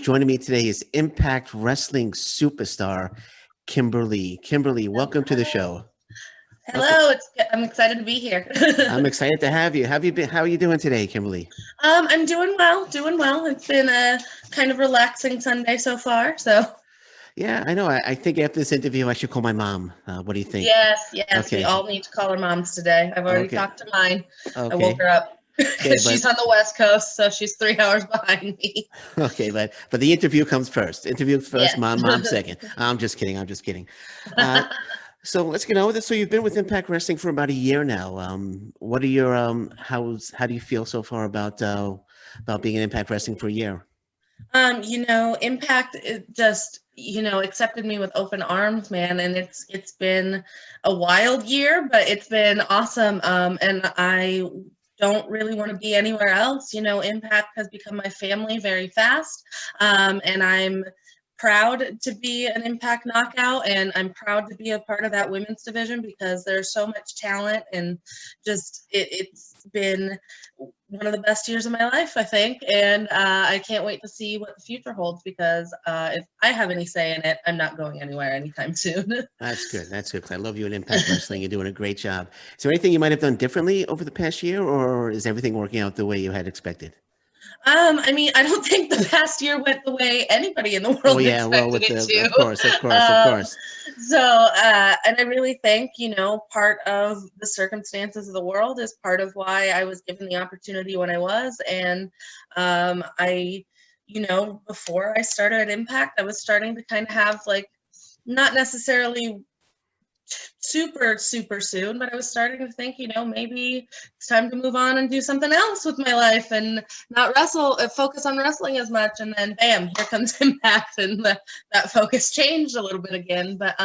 Joining me today is Impact Wrestling Superstar Kimber Lee. Kimber Lee, welcome to the show. Okay, Hello, I'm excited to be here. I'm excited to have you. Have you been? How are you doing today, Kimberly? I'm doing well, doing well. It's been a kind of relaxing Sunday so far. So Yeah, I know. I think after this interview, I should call my mom. What do you think? yes, we Okay, all need to call our moms today. I've already okay, talked to mine. I woke okay, her up okay. because But she's on the West Coast, so she's 3 hours behind me. okay, but the interview comes first. Interview first. Yes. Mom second. I'm just kidding. I'm just kidding. Uh, so let's get on with it. So you've been with Impact Wrestling for about a year now. What are your how do you feel so far about being in Impact Wrestling for a year? Impact it just, accepted me with open arms, man, and it's been a wild year, but it's been awesome. And I don't really want to be anywhere else. Impact has become my family very fast. And I'm proud to be an Impact Knockout, and I'm proud to be a part of that women's division because there's so much talent, and just it's been one of the best years of my life, I think, and I can't wait to see what the future holds because if I have any say in it, I'm not going anywhere anytime soon. That's good. That's good. 'Cause I love you in Impact Wrestling. You're doing a great job. Is there anything you might have done differently over the past year, or is everything working out the way you had expected? I don't think the past year went the way anybody in the Oh world yeah, well, expected with it the to. of course, of course, of Um, course. and I really think, part of the circumstances of the world is part of why I was given the opportunity when I was. And before I started at Impact, I was starting to kind of have like, not necessarily super super soon, but I was starting to think, maybe it's time to move on and do something else with my life and not focus on wrestling as much. And then bam, here comes Impact, and that focus changed a little bit again. But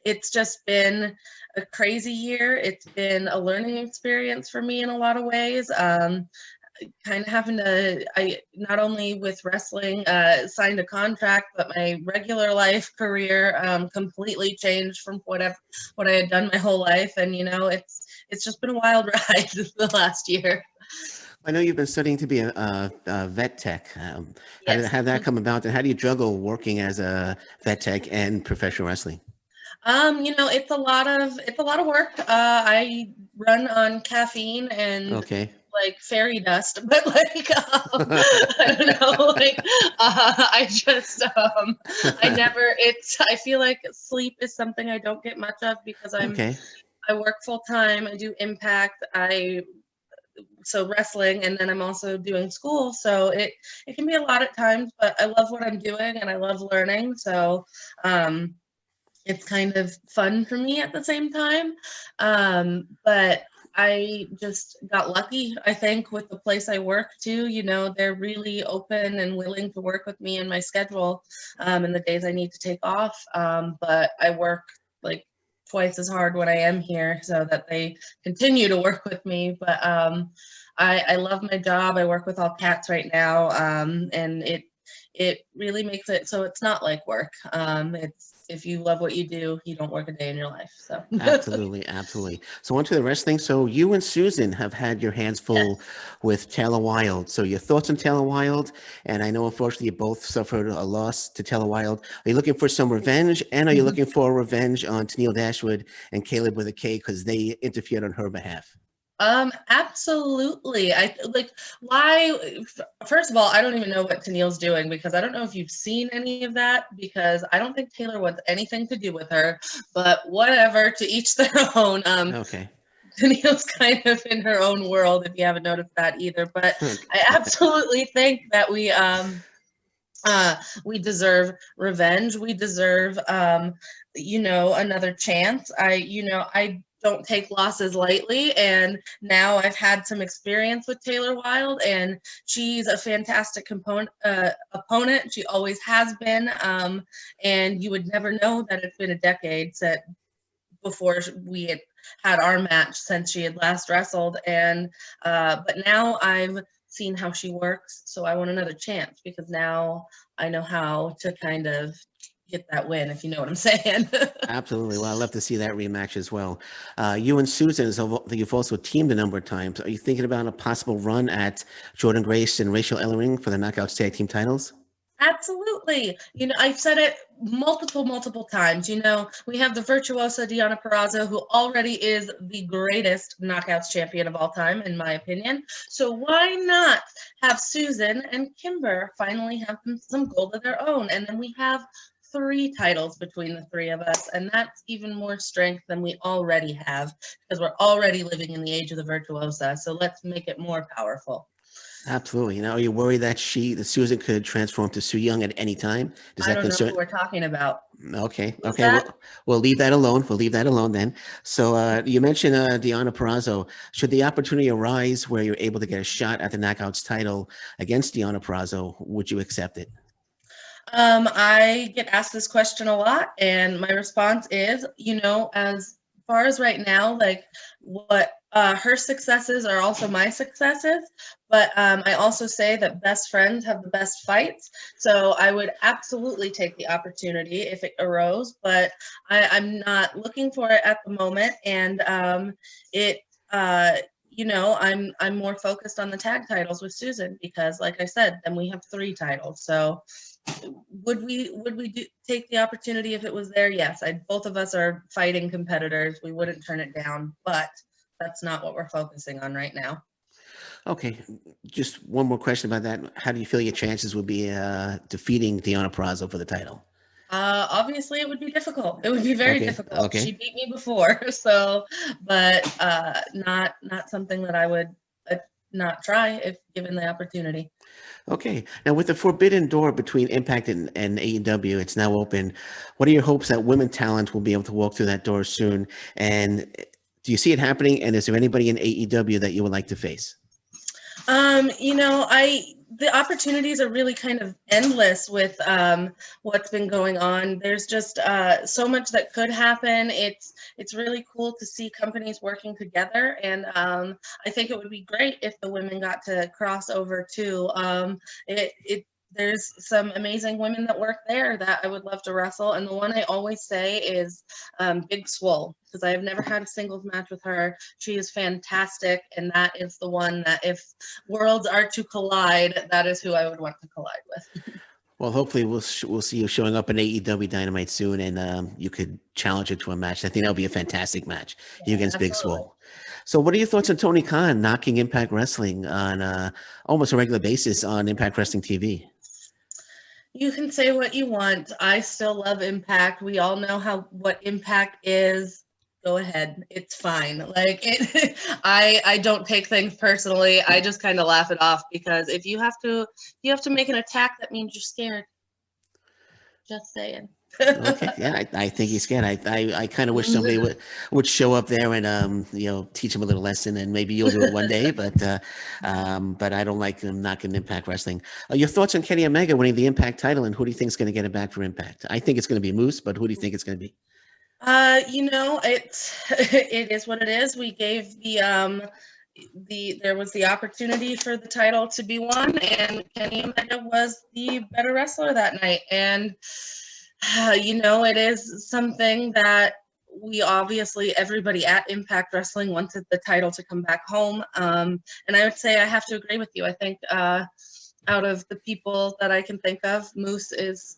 it's just been a crazy year. It's been a learning experience for me in a lot of ways. Kind of having to, I not only with wrestling signed a contract, but my regular life career completely changed from what I had done my whole life. And it's just been a wild ride the last year. I know you've been studying to be a vet tech. Yes. How did that come about, and how do you juggle working as a vet tech and professional wrestling? It's a lot of work. I run on caffeine and Okay. like fairy dust, but like I don't know, like I just I never. I feel like sleep is something I don't get much of because Okay. I work full time. I do Impact. So wrestling, and then I'm also doing school. So it can be a lot at times, but I love what I'm doing and I love learning. So it's kind of fun for me at the same time. But I just got lucky, I think, with the place I work too. They're really open and willing to work with me in my schedule and the days I need to take off. But I work like twice as hard when I am here so that they continue to work with me. But I love my job. I work with all cats right now, and it really makes it so it's not like work. It's if you love what you do, you don't work a day in your life. So Absolutely, absolutely. So onto the wrestling. So you and Susan have had your hands full yes. with Taylor Wilde. So your thoughts on Taylor Wilde? And I know unfortunately you both suffered a loss to Taylor Wilde. Are you looking for some revenge? And are you looking for revenge on Tennille Dashwood and Caleb with a K because they interfered on her behalf? Absolutely. I like why. First of all, I don't even know what Tennille's doing because I don't know if you've seen any of that because I don't think Taylor wants anything to do with her. But whatever, to each their own. Okay. Tennille's kind of in her own world, if you haven't noticed that either. But I Okay. absolutely think that we deserve revenge. We deserve, another chance. I don't take losses lightly, and now I've had some experience with Taylor Wilde, and she's a fantastic opponent. She always has been, and you would never know that it's been a decade since before we had our match since she had last wrestled, and but now I've seen how she works, so I want another chance because now I know how to kind of get that win, if you know what I'm saying. Absolutely. Well, I'd love to see that rematch as well. You and Susan, you've also teamed a number of times. Are you thinking about a possible run at Jordan Grace and Rachel Ellering for the Knockouts Tag Team titles? Absolutely. I've said it multiple times. We have the virtuosa Deonna Purrazzo, who already is the greatest Knockouts champion of all time, in my opinion. So why not have Susan and Kimber finally have some gold of their own? And then we have 3 titles between the 3 of us, and that's even more strength than we already have, because we're already living in the age of the virtuosa. So let's make it more powerful. Absolutely. Are you worried that Susan could transform to Su Yung at any time? Does I that don't know concern? who we're talking about. Okay. Who's Okay. that? We'll leave that alone. We'll leave that alone then. So you mentioned Deonna Purrazzo. Should the opportunity arise where you're able to get a shot at the Knockouts title against Deonna Purrazzo, would you accept it? I get asked this question a lot, and my response is, as far as right now, like what her successes are also my successes, but I also say that best friends have the best fights. So I would absolutely take the opportunity if it arose, but I'm not looking for it at the moment, and I'm more focused on the tag titles with Susan because, like I said, then we have 3 titles. So would we take the opportunity if it was there? Yes. Both of us are fighting competitors. We wouldn't turn it down, but that's not what we're focusing on right now. Okay. Just one more question about that. How do you feel your chances would be defeating Deonna Purrazzo for the title? Obviously it would be difficult. It would be very Okay. difficult. She Okay. beat me before, so, but not something that I would not try if given the opportunity. Okay. Now, with the forbidden door between Impact and AEW, it's now open. What are your hopes that women talent will be able to walk through that door soon? And do you see it happening? And is there anybody in AEW that you would like to face? The opportunities are really kind of endless with what's been going on. There's just so much that could happen. It's really cool to see companies working together, and I think it would be great if the women got to cross over too. There's some amazing women that work there that I would love to wrestle, and the one I always say is Big Swole, because I have never had a singles match with her. She is fantastic, and that is the one that if worlds are to collide, that is who I would want to collide with. Well, hopefully we'll see you showing up in AEW Dynamite soon, and you could challenge her to a match. I think that'll be a fantastic match, you against Big Absolutely. Swole. So, what are your thoughts on Tony Khan knocking Impact Wrestling on almost a regular basis on Impact Wrestling TV? You can say what you want. I still love Impact. We all know what Impact is. Go ahead. It's fine. Like I don't take things personally. I just kind of laugh it off because if you have to make an attack, that means you're scared. Just saying. Okay, yeah, I think he's scared. I kind of wish somebody would show up there and teach him a little lesson, and maybe you'll do it one day. But I don't like him knocking Impact Wrestling. Your thoughts on Kenny Omega winning the Impact title, and who do you think is going to get it back for Impact? I think it's going to be Moose, but who do you think it's going to be? It is what it is. We gave there was the opportunity for the title to be won, and Kenny Omega was the better wrestler that night. And it is something that we obviously, everybody at Impact Wrestling wanted the title to come back home. And I would say I have to agree with you. I think out of the people that I can think of, Moose is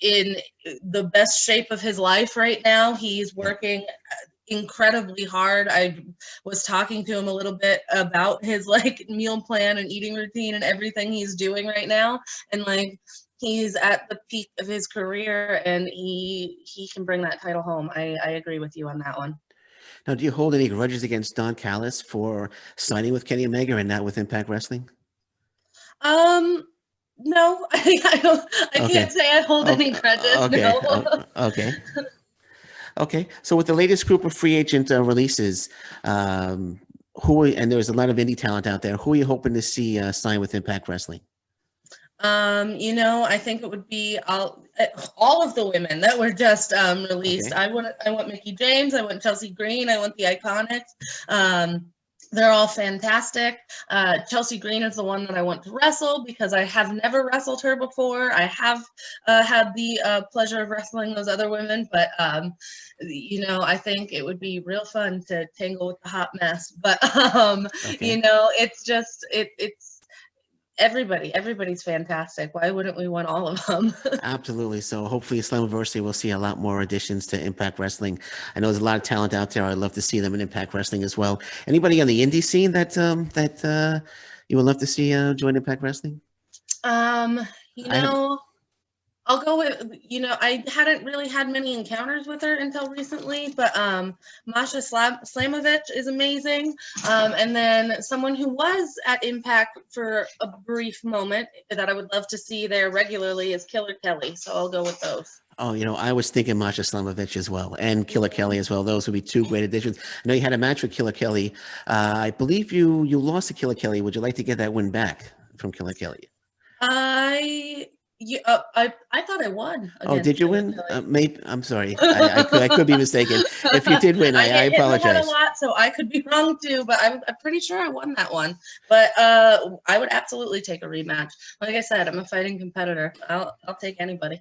in the best shape of his life right now. He's working incredibly hard. I was talking to him a little bit about his meal plan and eating routine and everything he's doing right now. And he's at the peak of his career, and he can bring that title home. I agree with you on that one. Now, do you hold any grudges against Don Callis for signing with Kenny Omega and not with Impact Wrestling? No, I don't. I can't say I hold any grudges. Okay. No. Okay. Okay. So with the latest group of free agent releases, and there's a lot of indie talent out there, who are you hoping to see sign with Impact Wrestling? I think it would be all of the women that were just released. Okay. I want Mickey James. I want Chelsea Green. I want the Iconics. They're all fantastic. Chelsea Green is the one that I want to wrestle because I have never wrestled her before. I have had the pleasure of wrestling those other women, but I think it would be real fun to tangle with the hot mess. But Okay. it's just it's everybody's fantastic. Why wouldn't we want all of them? Absolutely. So hopefully Slammiversary will see a lot more additions to Impact Wrestling. I know there's a lot of talent out there. I'd love to see them in Impact Wrestling as well. Anybody on the indie scene that you would love to see join Impact Wrestling? Um, you I have. know, I'll go with, I hadn't really had many encounters with her until recently, but Masha Slamovich is amazing. And then someone who was at Impact for a brief moment that I would love to see there regularly is Killer Kelly. So I'll go with those. Oh, I was thinking Masha Slamovich as well, and Killer Kelly as well. Those would be two great additions. I know you had a match with Killer Kelly. I believe you lost to Killer Kelly. Would you like to get that win back from Killer Kelly? I I thought I won Oh, against did you Killer win? Kelly. Maybe I'm sorry. I could be mistaken. If you did win, I I get hit in the head a apologize. lot, so I could be wrong too. But I'm pretty sure I won that one. But I would absolutely take a rematch. Like I said, I'm a fighting competitor. I'll take anybody.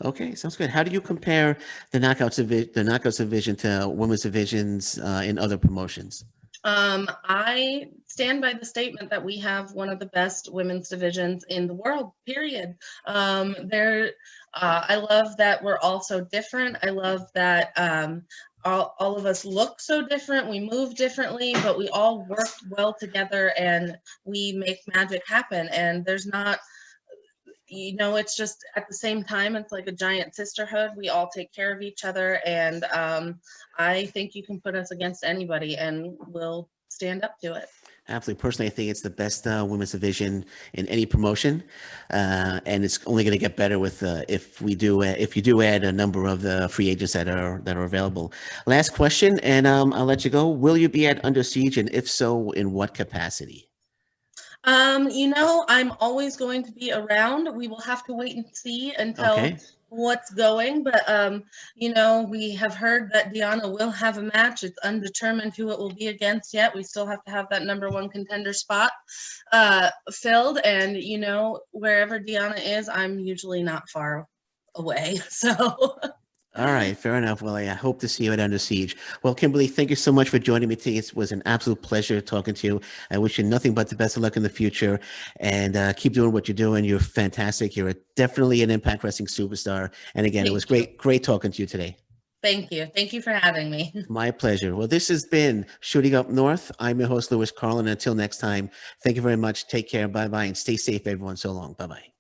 Okay, sounds good. How do you compare the knockouts division to women's divisions in other promotions? I stand by the statement that we have one of the best women's divisions in the world, period. I love that we're all so different. I love that all of us look so different. We move differently, but we all work well together and we make magic happen. And there's not, it's just at the same time, it's like a giant sisterhood. We all take care of each other. And I think you can put us against anybody and we'll stand up to it. Absolutely. Personally, I think it's the best women's division in any promotion, and it's only going to get better with if you do add a number of the free agents that are available. Last question, and I'll let you go. Will you be at Under Siege, and if so, in what capacity? I'm always going to be around. We will have to wait and see until Okay. what's going, but we have heard that Deonna will have a match. It's undetermined who it will be against yet. We still have to have that number one contender spot filled, and wherever Deonna is, I'm usually not far away. So All right, fair enough. Well, I hope to see you at Under Siege. Well, Kimber Lee, thank you so much for joining me today. It was an absolute pleasure talking to you. I wish you nothing but the best of luck in the future, and keep doing what you're doing. You're fantastic. You're definitely an Impact Wrestling superstar. And again, it was great talking to you today. Thank you. Thank you for having me. My pleasure. Well, this has been Shooting Up North. I'm your host, Lewis Carlin. Until next time, thank you very much. Take care. Bye-bye, and stay safe, everyone. So long. Bye-bye.